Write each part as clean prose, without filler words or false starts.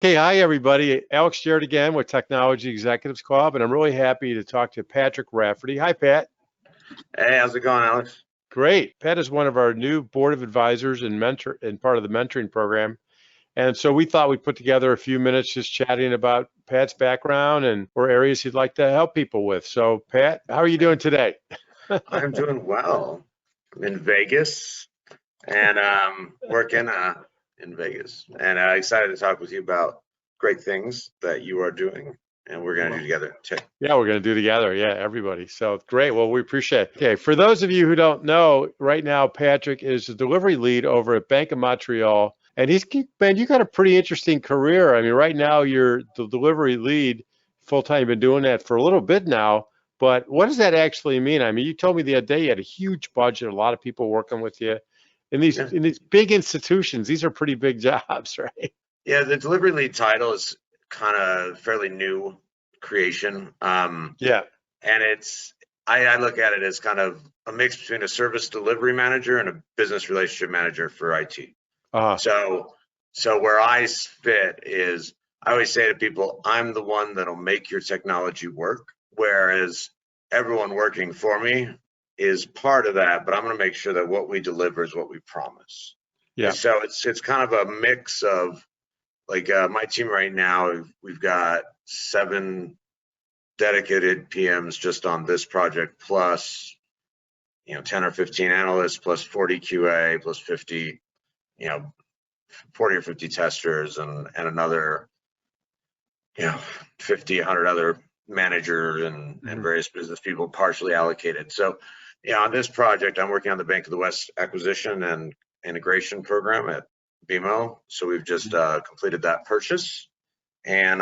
Okay, hi everybody. Alex Jarrett again with Technology Executives Club, and I'm really happy to talk to Patrick Rafferty. Hi, Pat. Hey, how's it going, Alex? Great. Pat is one of our new board of advisors and mentor and part of the mentoring program. And so we thought we'd put together a few minutes just chatting about Pat's background and or areas he'd like to help people with. So, Pat, how are you doing today? I'm doing well. I'm in Vegas and working in Vegas, and excited to talk with you about great things that you are doing, and we're going to do together. Yeah, we're going to do together. Yeah, everybody. So great. Well, we appreciate it. Okay, for those of you who don't know, right now, Patrick is the delivery lead over at Bank of Montreal. And man, you got a pretty interesting career. I mean, right now, you're the delivery lead full time. You've been doing that for a little bit now. But what does that actually mean? I mean, you told me the other day you had a huge budget, a lot of people working with you. Yeah, In these big institutions, these are pretty big jobs, right? yeah. The delivery lead title is kind of fairly new creation, Yeah. and I look at it as kind of a mix between a service delivery manager and a business relationship manager for IT. Uh, So, so where I fit is I always say to people, I'm the one that'll make your technology work, whereas everyone working for me is part of that, but I'm going to make sure that what we deliver is what we promise. And yeah. so it's kind of a mix of like my team right now, we've got 7 dedicated PMs just on this project, plus 10 or 15 analysts, plus 40 QA, plus 50 you know 40 or 50 testers and another 50, 100 other managers and Mhm. various business people partially allocated. So on this project, I'm working on the Bank of the West acquisition and integration program at BMO. So we've just completed that purchase, and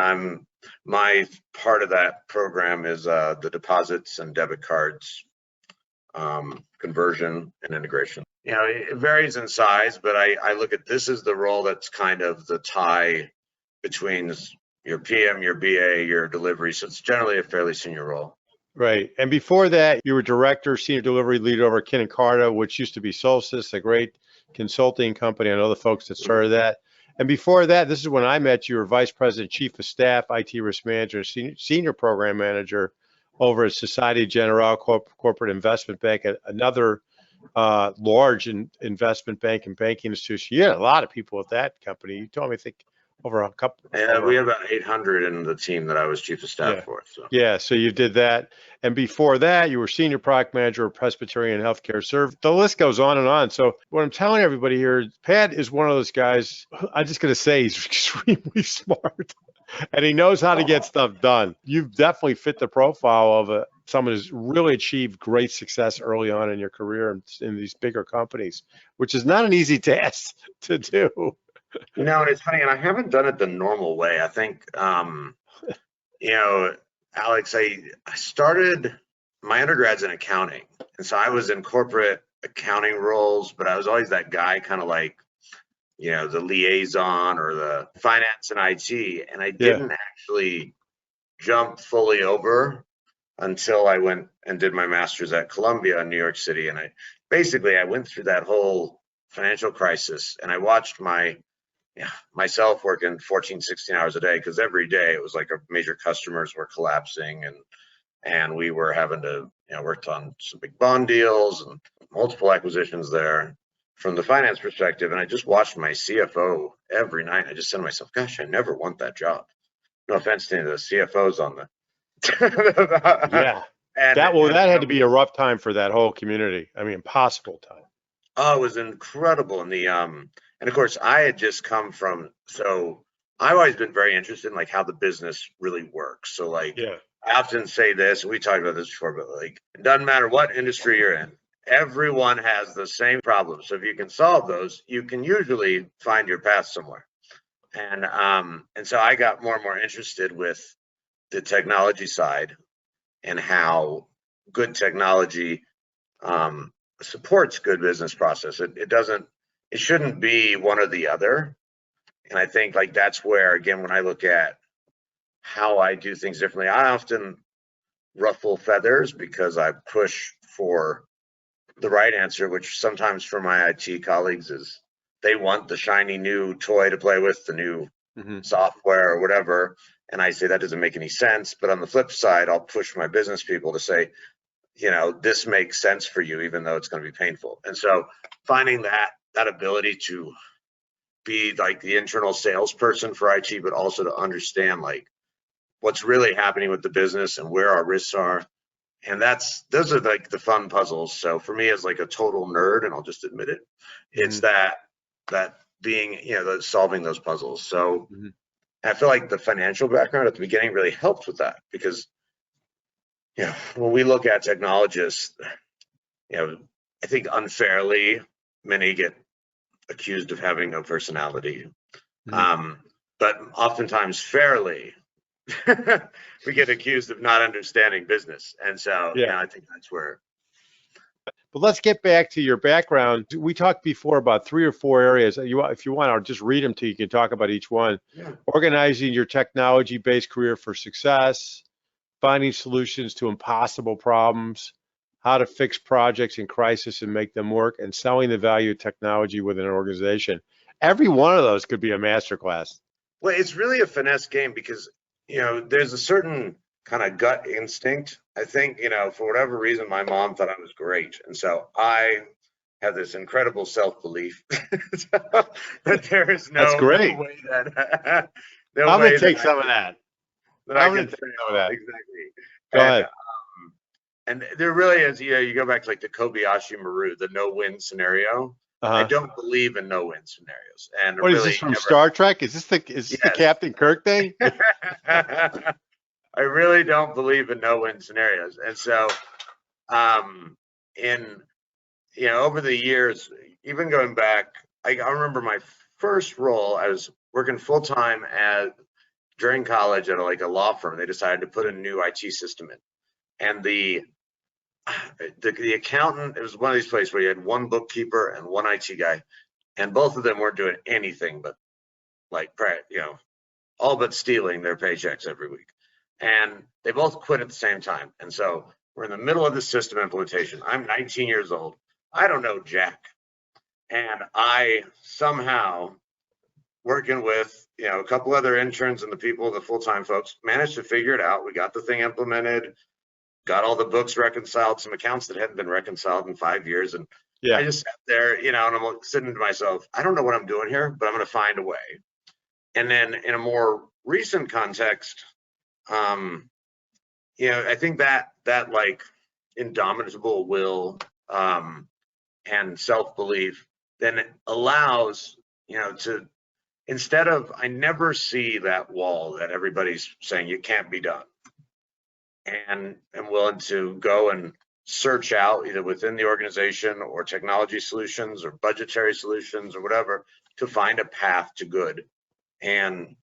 my part of that program is the deposits and debit cards conversion and integration. It varies in size, but I look at this as the role that's kind of the tie between your PM, your BA, your delivery. So it's generally a fairly senior role. Right. And before that, you were director, senior delivery lead over at Kin and Carta, which used to be Solstice, a great consulting company. I know the folks that started that. And before that, this is when I met you, you were vice president, chief of staff, IT risk manager, senior program manager over at Societe Generale Corporate Investment Bank, another large investment bank and banking institution. You had a lot of people at that company. You told me, I think, over a couple. We have about 800 in the team that I was chief of staff Yeah. for. So Yeah. So you did that. And before that, you were senior product manager of Presbyterian Healthcare Serve. The list goes on and on. So what I'm telling everybody here, Pat is one of those guys, I'm just going to say he's extremely smart and he knows how to get stuff done. You've definitely fit the profile of someone who's really achieved great success early on in your career in these bigger companies, which is not an easy task to do. and it's funny, and I haven't done it the normal way. I think Alex, I started my undergrad's in accounting, and so I was in corporate accounting roles, but I was always that guy, kind of like the liaison or the finance and IT, and I Yeah. didn't actually jump fully over until I went and did my master's at Columbia in New York City. And I went through that whole financial crisis, and I watched myself working 14, 16 hours a day, because every day it was like our major customers were collapsing, and we were having to worked on some big bond deals and multiple acquisitions there from the finance perspective. And I just watched my CFO every night. I just said to myself, gosh, I never want that job. No offense to any of the CFOs on the Yeah. and That had to be a rough time for that whole community. I mean, impossible time. oh, it was incredible. And and of course I had just come from, so I've always been very interested in like how the business really works. So like Yeah. I often say this, and we talked about this before, but like it doesn't matter what industry you're in, everyone has the same problems. So if you can solve those, you can usually find your path somewhere. And so I got more and more interested with the technology side and how good technology supports good business process. It shouldn't be one or the other. And I think like that's where, again, when I look at how I do things differently, I often ruffle feathers because I push for the right answer, which sometimes for my IT colleagues is they want the shiny new toy to play with, the new software or whatever. And I say that doesn't make any sense. But on the flip side, I'll push my business people to say, this makes sense for you, even though it's going to be painful. And so finding that ability to be like the internal salesperson for IT, but also to understand like what's really happening with the business and where our risks are. And those are like the fun puzzles. So for me as like a total nerd, and I'll just admit it, it's that being, solving those puzzles. So I feel like the financial background at the beginning really helped with that, because when we look at technologists, I think unfairly many get accused of having no personality. But oftentimes fairly, we get accused of not understanding business. And so, I think that's where. But let's get back to your background. We talked before about 3 or 4 areas. If you want, I'll just read them to you. You can talk about each one. Yeah. Organizing your technology-based career for success, finding solutions to impossible problems, how to fix projects in crisis and make them work, and selling the value of technology within an organization. Every one of those could be a masterclass. Well, it's really a finesse game, because there's a certain kind of gut instinct. I think, for whatever reason, my mom thought I was great. And so I have this incredible self-belief that there is no That's great. way that I'm going to take some of that. I'm going to take some of that. Exactly. Go ahead. And there really is, you go back to like the Kobayshi Maru, the no-win scenario. I don't believe in no-win scenarios. And what, really, is this from Star Trek? Is this the Captain Kirk thing? I really don't believe in no-win scenarios. And so, over the years, even going back, I remember my first role. I was working full-time during college at a law firm. They decided to put a new IT system in, and the accountant, it was one of these places where you had one bookkeeper and one IT guy, and both of them weren't doing anything but all but stealing their paychecks every week. And they both quit at the same time. And so we're in the middle of the system implementation. I'm 19 years old. I don't know jack. And I somehow, working with a couple other interns and the full-time folks, managed to figure it out. We got the thing implemented, got all the books reconciled, some accounts that hadn't been reconciled in 5 years. And I just sat there, and I'm sitting to myself, I don't know what I'm doing here, but I'm going to find a way. And then in a more recent context, I think that like indomitable will and self-belief then allows, to, instead of, I never see that wall that everybody's saying it can't be done. And I'm willing to go and search out either within the organization or technology solutions or budgetary solutions or whatever to find a path to good. And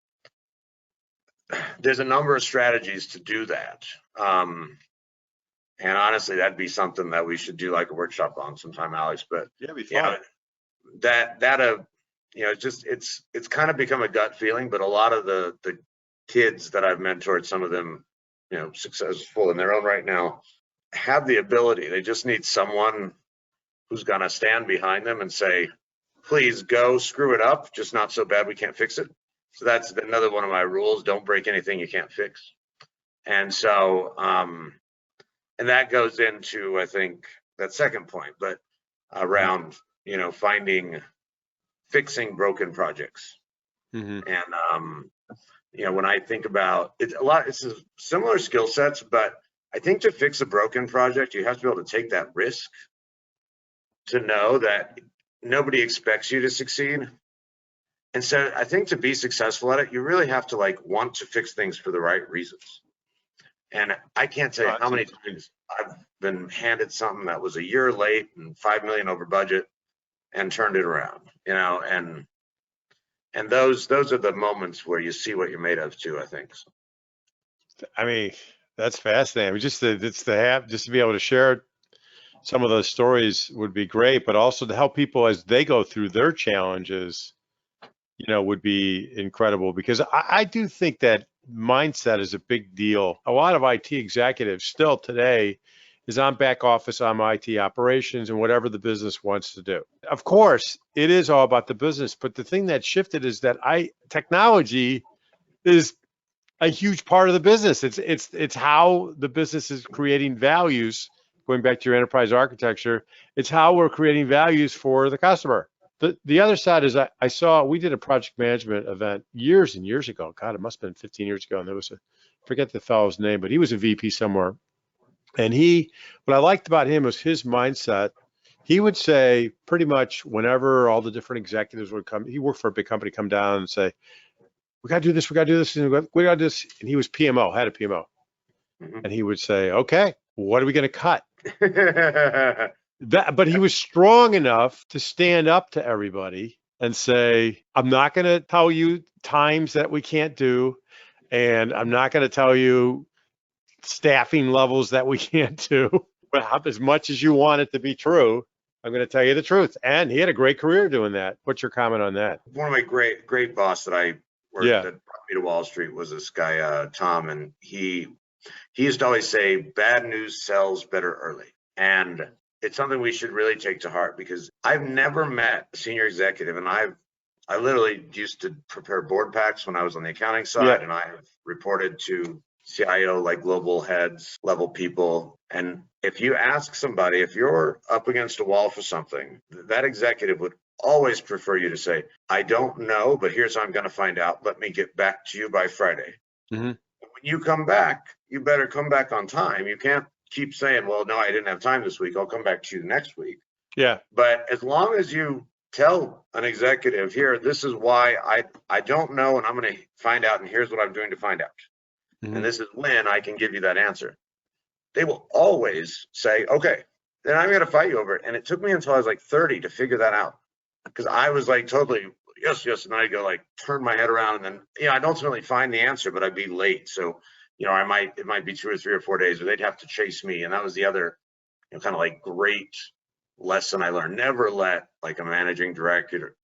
there's a number of strategies to do that. And honestly, that'd be something that we should do like a workshop on sometime, Alex. But it'd be fun. It's kind of become a gut feeling. But a lot of the kids that I've mentored, some of them, successful in their own right now, have the ability. They just need someone who's gonna stand behind them and say, please go screw it up, just not so bad we can't fix it. So that's another one of my rules: don't break anything you can't fix. And so, and that goes into, I think, that second point, but around, fixing broken projects. And, when I think about it, it's a similar skill sets, but I think to fix a broken project, you have to be able to take that risk to know that nobody expects you to succeed. And so I think to be successful at it, you really have to want to fix things for the right reasons. And I can't tell you how many times I've been handed something that was a year late and $5 million over budget and turned it around, and those are the moments where you see what you're made of too, I think. I mean, that's fascinating. Just to be able to share some of those stories would be great, but also to help people as they go through their challenges, would be incredible, because I do think that mindset is a big deal. A lot of IT executives still today, is I'm back office, I'm IT operations, and whatever the business wants to do. Of course, it is all about the business, but the thing that shifted is that technology is a huge part of the business. It's how the business is creating values. Going back to your enterprise architecture, it's how we're creating values for the customer. The other side is I saw, we did a project management event years and years ago. God, it must have been 15 years ago. And there was forget the fellow's name, but he was a VP somewhere. And what I liked about him was his mindset. He would say pretty much whenever all the different executives would come, he worked for a big company, come down and say, we got to do this, we got to do this, and we got to do this. And he was PMO, had a PMO. Mhm. And he would say, okay, what are we going to cut? But he was strong enough to stand up to everybody and say, I'm not going to tell you times that we can't do, and I'm not going to tell you staffing levels that we can't do. But as much as you want it to be true, I'm going to tell you the truth. And he had a great career doing that. What's your comment on that? One of my great boss that I worked that brought me to Wall Street was this guy, Tom, and he used to always say, bad news sells better early. And it's something we should really take to heart, because I've never met a senior executive, and I literally used to prepare board packs when I was on the accounting side, and I have reported to CIO, like global heads, level people. And if you ask somebody, if you're up against a wall for something, that executive would always prefer you to say, I don't know, but here's how I'm going to find out. Let me get back to you by Friday. Mm-hmm. When you come back, you better come back on time. You can't keep saying, well, no, I didn't have time this week. I'll come back to you next week. Yeah. But as long as you tell an executive, here, this is why I don't know, and I'm going to find out, and here's what I'm doing to find out. Mm-hmm. And this is when I can give you that answer. They will always say, okay, then I'm going to fight you over it. And it took me until I was like 30 to figure that out, because I was like totally, yes. And then I'd go like turn my head around, and then, I'd ultimately find the answer, but I'd be late. So, it might be 2 or 3 or 4 days, or they'd have to chase me. And that was the other, kind of like great lesson I learned. Never let like a managing director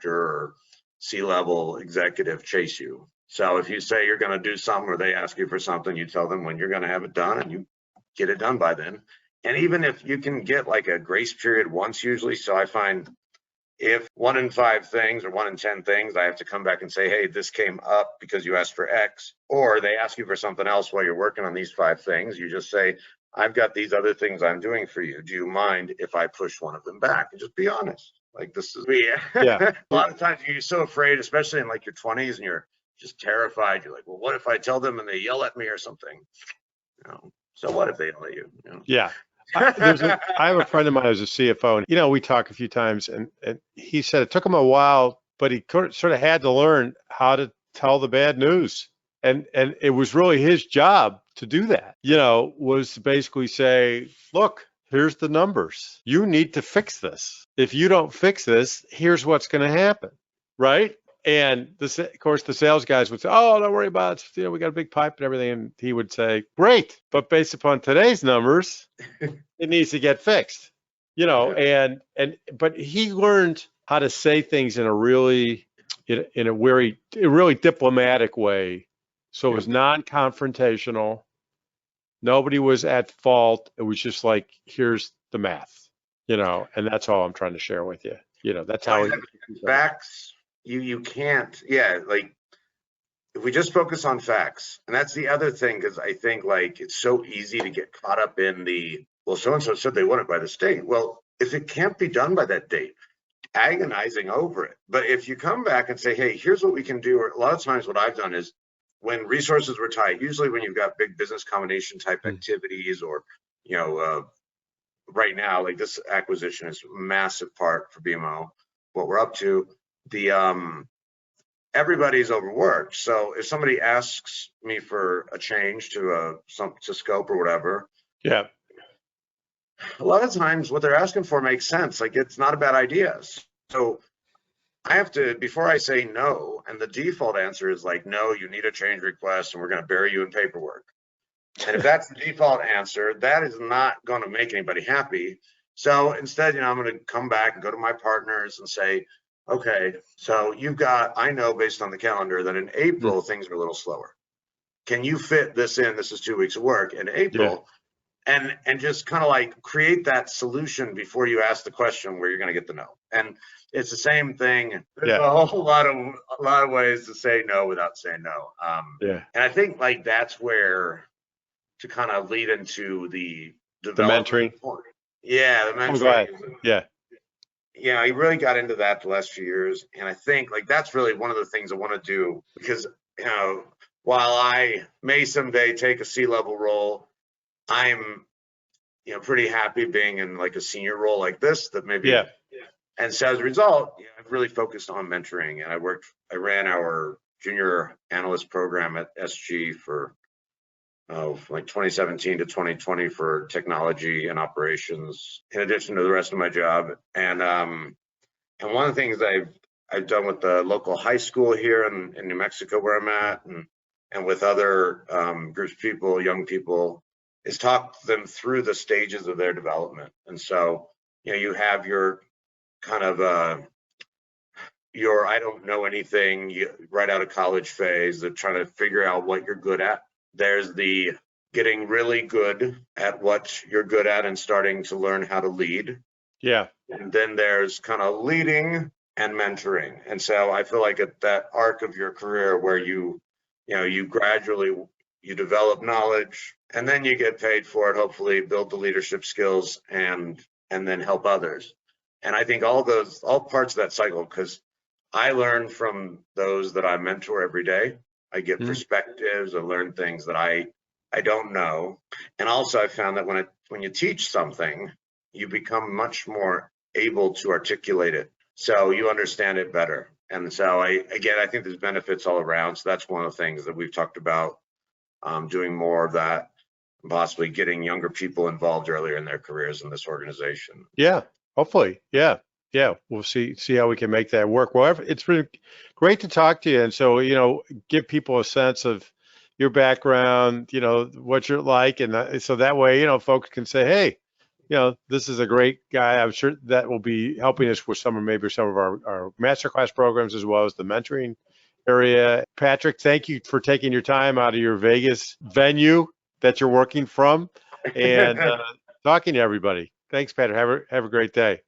or C-level executive chase you. So if you say you're going to do something, or they ask you for something, you tell them when you're going to have it done, and you get it done by then. And even if you can get like a grace period once, usually. So I find if 1 in 5 things or 1 in 10 things, I have to come back and say, hey, this came up because you asked for X, or they ask you for something else while you're working on these 5 things. You just say, I've got these other things I'm doing for you. Do you mind if I push one of them back? And just be honest. Like, this is me. Yeah. A lot of times you're so afraid, especially in like your 20s, and you're just terrified. You're like, well, what if I tell them and they yell at me or something? So what if they yell at you? Yeah. I have a friend of mine who's a CFO, and we talk a few times, and he said it took him a while, but he sort of had to learn how to tell the bad news, and it was really his job to do that. Was to basically say, look, here's the numbers. You need to fix this. If you don't fix this, here's what's going to happen, right? And of course, the sales guys would say, oh, don't worry about it. We got a big pipe and everything. And he would say, great. But based upon today's numbers, it needs to get fixed, but he learned how to say things in a really diplomatic way. So it was non-confrontational. Nobody was at fault. It was just like, here's the math, and that's all I'm trying to share with you. That's how facts. You can't, like if we just focus on facts, and that's the other thing, because I think like it's so easy to get caught up in well, so-and-so said they want it by this date. Well, if it can't be done by that date, agonizing over it. But if you come back and say, hey, here's what we can do, or a lot of times what I've done is when resources were tight, usually when you've got big business combination type activities, or, right now, like this acquisition is a massive part for BMO, what we're up to. Everybody's overworked. So if somebody asks me for a change to scope or whatever, a lot of times what they're asking for makes sense. Like, it's not a bad idea. So I have to, before I say no, and the default answer is like, no, you need a change request and we're going to bury you in paperwork. And if that's the default answer, that is not going to make anybody happy. So instead, I'm going to come back and go to my partners and say, okay, so I know based on the calendar that in April, things are a little slower. Can you fit this in? This is 2 weeks of work in April. and just kind of like create that solution before you ask the question where you're going to get the no. And it's the same thing. There's a whole lot of ways to say no without saying no. Yeah. And I think like that's where to kind of lead into the mentoring. Yeah, the I'm glad. mentoring. Yeah. Yeah, I really got into that the last few years, and I think like that's really one of the things I want to do because while I may someday take a C-level role, I'm pretty happy being in like a senior role like this that maybe. Yeah. And so as a result, I've really focused on mentoring, and I ran our junior analyst program at SG for like 2017 to 2020 for technology and operations, in addition to the rest of my job. And one of the things I've done with the local high school here in New Mexico where I'm at, and with other groups of people, young people, is talk them through the stages of their development. And so you have your kind of your I don't know anything right out of college phase of trying to figure out what you're good at. There's the getting really good at what you're good at and starting to learn how to lead. Yeah. And then there's kind of leading and mentoring. And so I feel like at that arc of your career where you gradually develop knowledge and then you get paid for it, hopefully build the leadership skills and then help others. And I think all parts of that cycle, because I learn from those that I mentor every day. I get perspectives. I learn things that I don't know. And also I found that when you teach something, you become much more able to articulate it. So you understand it better. And so I think there's benefits all around. So that's one of the things that we've talked about, doing more of that, possibly getting younger people involved earlier in their careers in this organization. Yeah, hopefully. Yeah. Yeah, we'll see how we can make that work. Well, it's been great to talk to you. And so, give people a sense of your background, what you're like. And so that way, folks can say, hey, this is a great guy. I'm sure that will be helping us with some of our masterclass programs, as well as the mentoring area. Patrick, thank you for taking your time out of your Vegas venue that you're working from and talking to everybody. Thanks, Patrick. Have a great day.